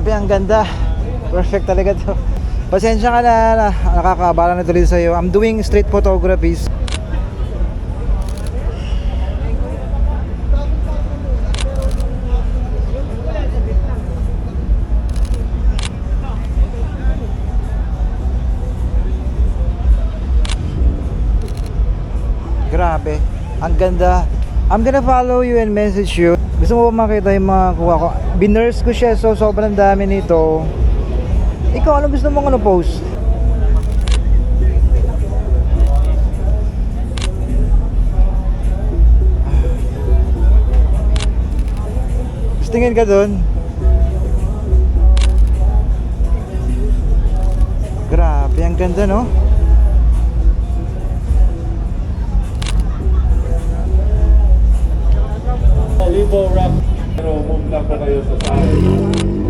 Grabe, ang ganda. Perfect talaga to. Pasensya ka na nakakabala na tuloy sa'yo. I'm doing street photographies. Grabe, ang ganda. I'm gonna follow you and message you. Gusto mo ba makita yung mga kuha ko? Binurse ko siya, so sobrang dami nito. Ikaw, ano gusto mong post? Gusto tingin ka dun? Grabe, ang ganda, no? Olivo Rock, pero move lang po kayo sa side.